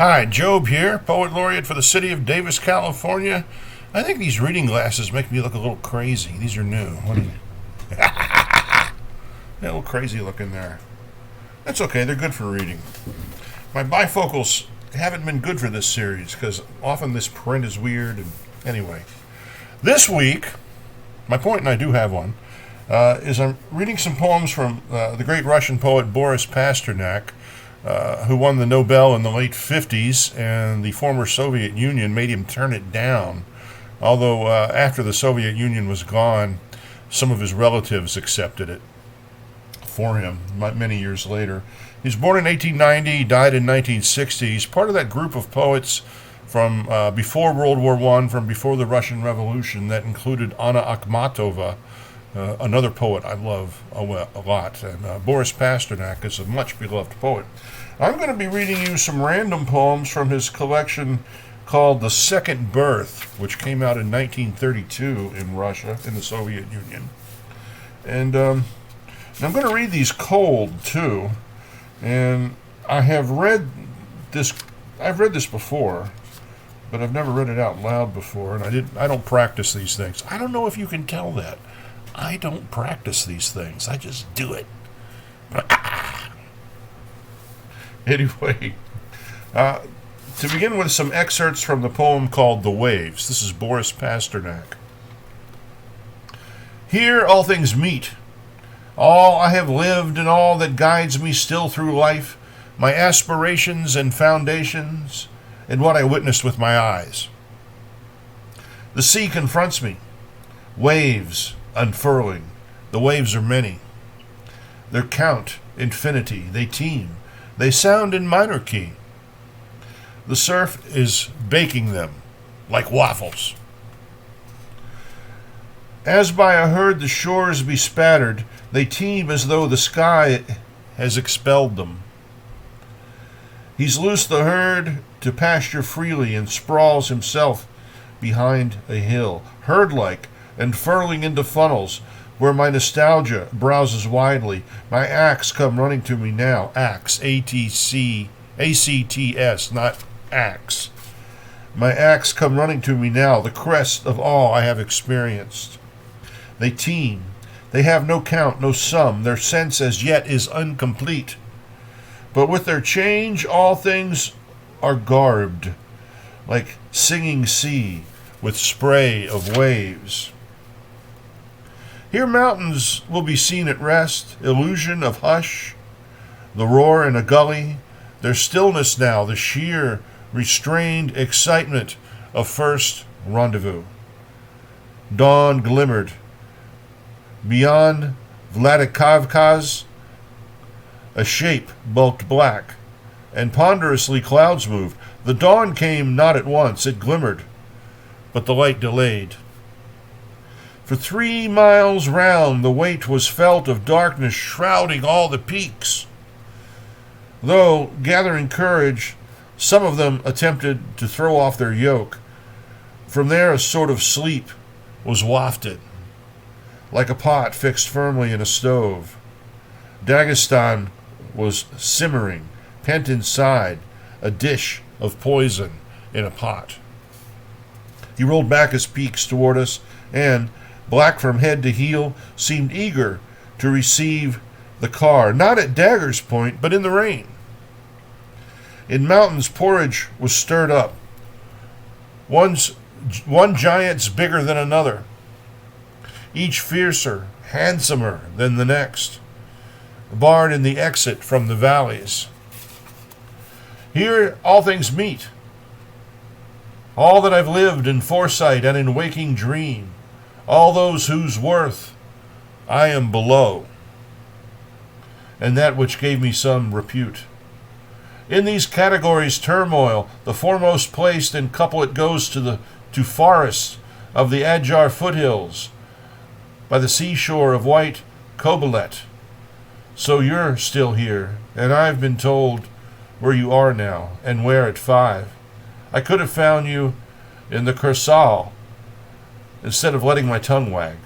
Hi, Jobe here, Poet Laureate for the city of Davis, California. I think these reading glasses make me look a little crazy. These are new. What are you? They're a little crazy looking there. That's okay, they're good for reading. My bifocals haven't been good for this series because often this print is weird. And anyway, this week, my point, and I do have one, is I'm reading some poems from the great Russian poet Boris Pasternak, who won the Nobel in the late 50s, and the former Soviet Union made him turn it down. Although after the Soviet Union was gone, some of his relatives accepted it for him many years later. He was born in 1890, died in 1960. He's part of that group of poets from before World War I, from before the Russian Revolution, that included Anna Akhmatova, another poet I love a lot. And Boris Pasternak is a much beloved poet. I'm going to be reading you some random poems from his collection called The Second Birth, which came out in 1932 in Russia, in the Soviet Union. And I'm going to read these cold, too. And I've read this before, but I've never read it out loud before, and I don't practice these things. I don't know if you can tell that. I don't practice these things. I just do it. Anyway, to begin with some excerpts from the poem called The Waves. This is Boris Pasternak. Here all things meet. All I have lived and all that guides me still through life, my aspirations and foundations, and what I witnessed with my eyes. The sea confronts me. Waves unfurling. The waves are many. Their count infinity. They teem. They sound in minor key. The surf is baking them like waffles. As by a herd the shores be spattered, they teem as though the sky has expelled them. He's loosed the herd to pasture freely and sprawls himself behind a hill, herd-like and furling into funnels, where my nostalgia browses widely. My acts come running to me now. Acts, A-C-T-S, not acts. My acts come running to me now, the crest of all I have experienced. They teem. They have no count, no sum. Their sense as yet is incomplete. But with their change, all things are garbed, like singing sea with spray of waves. Here mountains will be seen at rest, illusion of hush, the roar in a gully, their stillness now, the sheer, restrained excitement of first rendezvous. Dawn glimmered. Beyond Vladikavkaz, a shape bulked black, and ponderously clouds moved. The dawn came not at once, it glimmered, but the light delayed. For 3 miles round the weight was felt of darkness shrouding all the peaks. Though, gathering courage, some of them attempted to throw off their yoke. From there a sort of sleep was wafted, like a pot fixed firmly in a stove. Dagestan was simmering, pent inside, a dish of poison in a pot. He rolled back his peaks toward us and, black from head to heel, seemed eager to receive the car, not at dagger's point, but in the rain. In mountains, porridge was stirred up. One giant's bigger than another, each fiercer, handsomer than the next, barred in the exit from the valleys. Here all things meet. All that I've lived in foresight and in waking dream, all those whose worth I am below, and that which gave me some repute. In these categories turmoil, the foremost placed in couplet goes to forests of the Adjar foothills, by the seashore of white Kobelet. So you're still here, and I've been told where you are now, and where at 5. I could have found you in the Kursal, instead of letting my tongue wag.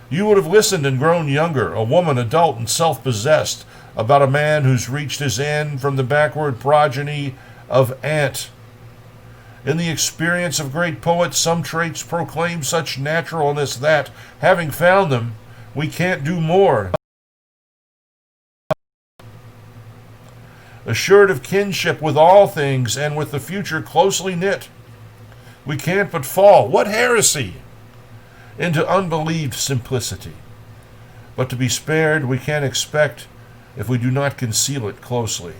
You would have listened and grown younger, a woman adult and self-possessed, about a man who's reached his end from the backward progeny of ant. In the experience of great poets, some traits proclaim such naturalness that, having found them, we can't do more. Assured of kinship with all things and with the future closely knit, we can't but fall, what heresy, into unbelieved simplicity. But to be spared we can't expect if we do not conceal it closely.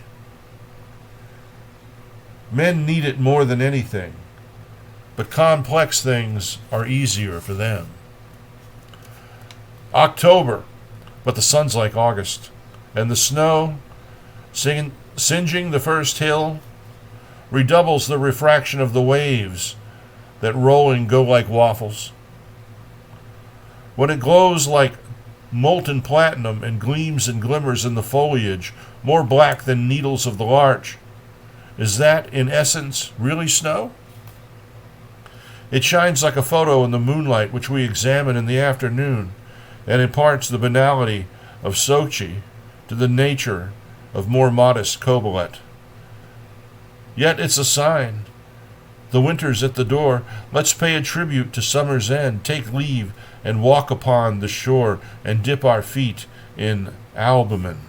Men need it more than anything, but complex things are easier for them. October, but the sun's like August, and the snow, singeing the first hill, redoubles the refraction of the waves that roll and go like waffles. When it glows like molten platinum and gleams and glimmers in the foliage, more black than needles of the larch, is that, in essence, really snow? It shines like a photo in the moonlight which we examine in the afternoon, and imparts the banality of Sochi to the nature of more modest Kobelet. Yet it's a sign. The winter's at the door. Let's pay a tribute to summer's end, take leave, and walk upon the shore, and dip our feet in albumen.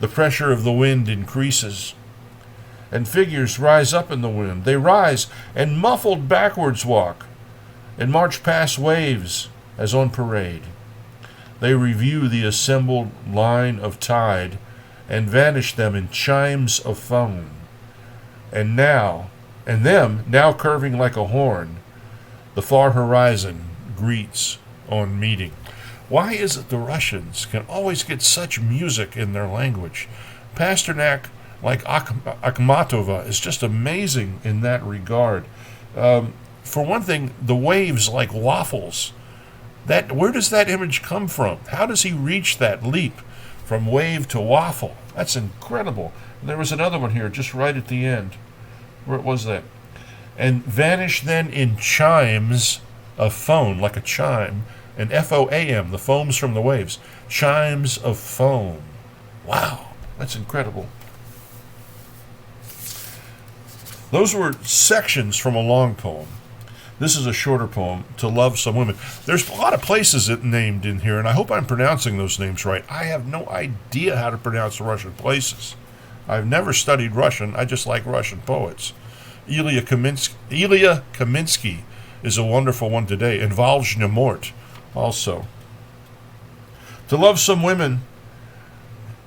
The pressure of the wind increases, and figures rise up in the wind. They rise and muffled backwards walk, and march past waves as on parade. They review the assembled line of tide, and vanish them in chimes of foam. And them, now curving like a horn, the far horizon greets on meeting. Why is it the Russians can always get such music in their language? Pasternak, like Akhmatova, is just amazing in that regard. For one thing, the waves like waffles. Where does that image come from? How does he reach that leap from wave to waffle? That's incredible. And there was another one here, just right at the end. Where was that? And vanish then in chimes of foam, like a chime, and F-O-A-M, the foams from the waves. Chimes of foam. Wow, that's incredible. Those were sections from a long poem. This is a shorter poem, To Love Some Women. There's a lot of places named in here, and I hope I'm pronouncing those names right. I have no idea how to pronounce Russian places. I've never studied Russian. I just like Russian poets. Ilya Kaminsky is a wonderful one today, and Volzhny Mort also. To love some women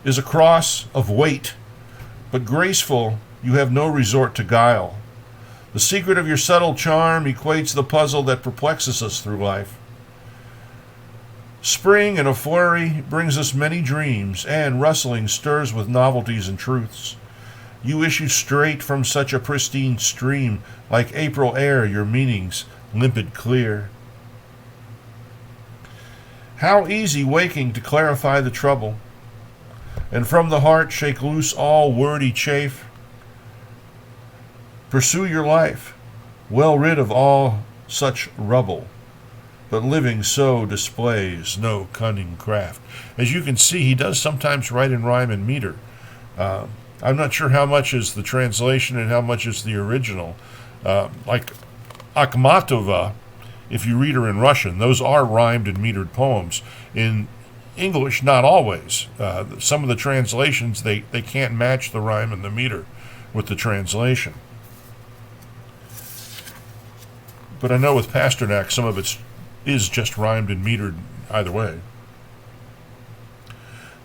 is a cross of weight, but graceful you have no resort to guile. The secret of your subtle charm equates the puzzle that perplexes us through life. Spring in a flurry brings us many dreams, and rustling stirs with novelties and truths. You issue straight from such a pristine stream, like April air, your meanings limpid clear. How easy waking to clarify the trouble, and from the heart shake loose all wordy chafe. Pursue your life, well rid of all such rubble, but living so displays no cunning craft. As you can see, he does sometimes write in rhyme and meter. I'm not sure how much is the translation and how much is the original. Like Akhmatova, if you read her in Russian, those are rhymed and metered poems. In English, not always. Some of the translations, they can't match the rhyme and the meter with the translation. But I know with Pasternak, some of it is just rhymed and metered either way.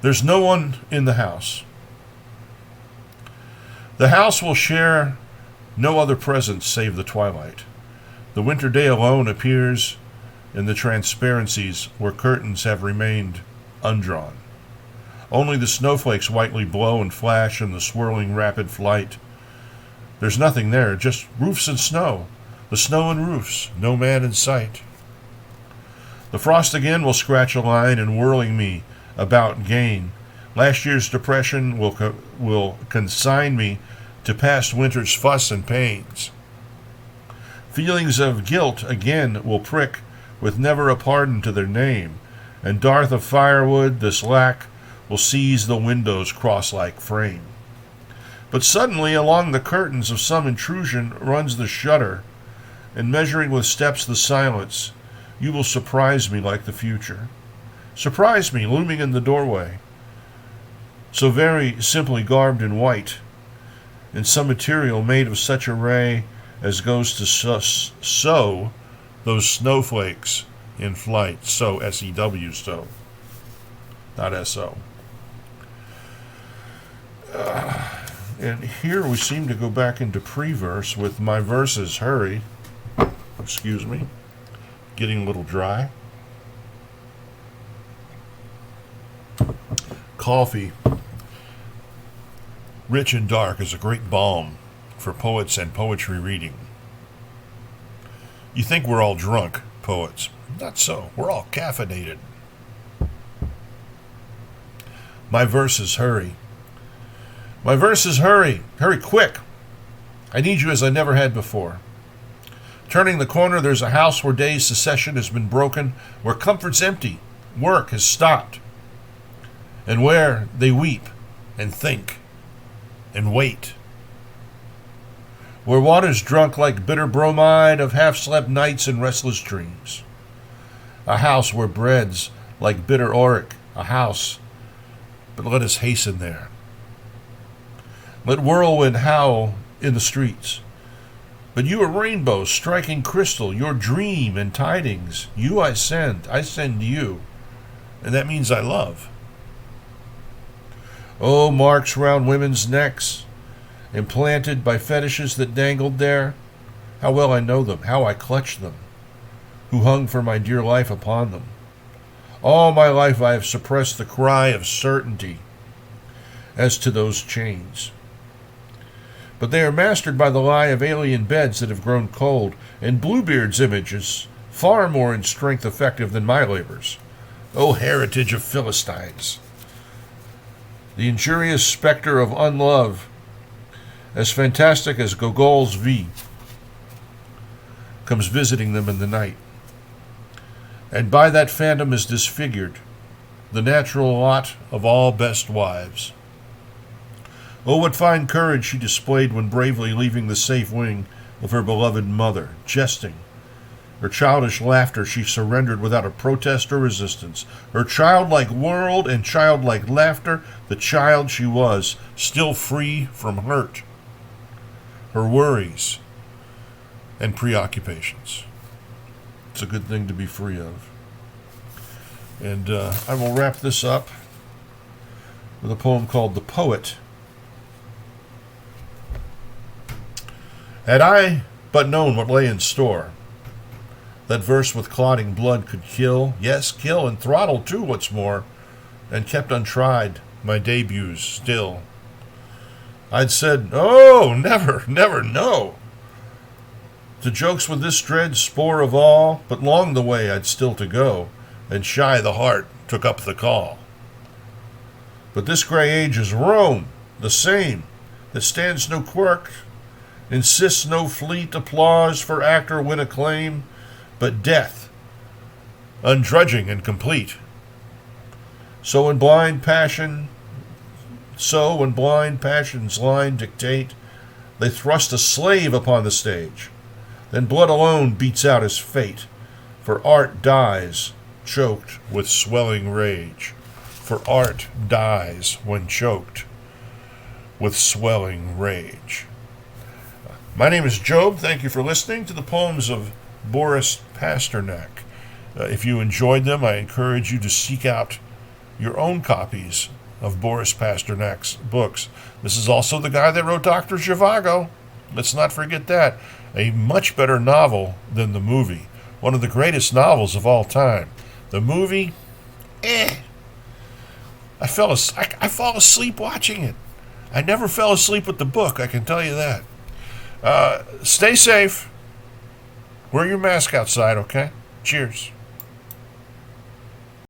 There's no one in the house. The house will share no other presence save the twilight. The winter day alone appears in the transparencies where curtains have remained undrawn. Only the snowflakes whitely blow and flash in the swirling rapid flight. There's nothing there, just roofs and snow. The snow and roofs, no man in sight. The frost again will scratch a line in whirling me about gain. Last year's depression will consign me to past winter's fuss and pains. Feelings of guilt again will prick with never a pardon to their name, and dearth of firewood, this lack, will seize the window's cross-like frame. But suddenly along the curtains of some intrusion runs the shudder, and measuring with steps the silence, you will surprise me like the future. Surprise me, looming in the doorway, so very simply garbed in white, in some material made of such array as goes to sow those snowflakes in flight. So, S-E-W, so, not S-O. And here we seem to go back into pre-verse with my verses. Hurry. Excuse me. Getting a little dry. Coffee, rich and dark, is a great balm for poets and poetry reading. You think we're all drunk, poets. Not so. We're all caffeinated. My verses, hurry. My verses, hurry. Hurry quick. I need you as I never had before. Turning the corner, there's a house where day's secession has been broken, where comfort's empty, work has stopped, and where they weep and think and wait. Where water's drunk like bitter bromide of half-slept nights and restless dreams. A house where bread's like bitter auric, a house, but let us hasten there. Let whirlwind howl in the streets. But you are rainbow striking crystal, your dream and tidings. You I send you, and that means I love. Oh, marks round women's necks, implanted by fetishes that dangled there. How well I know them, how I clutch them, who hung for my dear life upon them. All my life I have suppressed the cry of certainty as to those chains. But they are mastered by the lie of alien beds that have grown cold, and Bluebeard's image is far more in strength effective than my labors. O heritage of Philistines! The injurious specter of unlove, as fantastic as Gogol's V, comes visiting them in the night. And by that phantom is disfigured the natural lot of all best wives. Oh, what fine courage she displayed when bravely leaving the safe wing of her beloved mother, jesting. Her childish laughter she surrendered without a protest or resistance. Her childlike world and childlike laughter, the child she was, still free from hurt, her worries and preoccupations. It's a good thing to be free of. And I will wrap this up with a poem called The Poet. Had I but known what lay in store, that verse with clotting blood could kill, yes, kill and throttle too, what's more, and kept untried my debuts still, I'd said, oh, never, never, no. To jokes with this dread spore of all, but long the way I'd still to go, and shy the heart took up the call. But this gray age is Rome, the same, that stands no quirk, insists no fleet applause for act or win acclaim, but death, undrudging and complete. So when blind passion's line dictate, they thrust a slave upon the stage. Then blood alone beats out his fate, for art dies choked with swelling rage. For art dies when choked with swelling rage. My name is Jobe. Thank you for listening to the poems of Boris Pasternak. If you enjoyed them, I encourage you to seek out your own copies of Boris Pasternak's books. This is also the guy that wrote Dr. Zhivago. Let's not forget that. A much better novel than the movie. One of the greatest novels of all time. The movie, I fall asleep watching it. I never fell asleep with the book, I can tell you that. Stay safe. Wear your mask outside, okay? Cheers.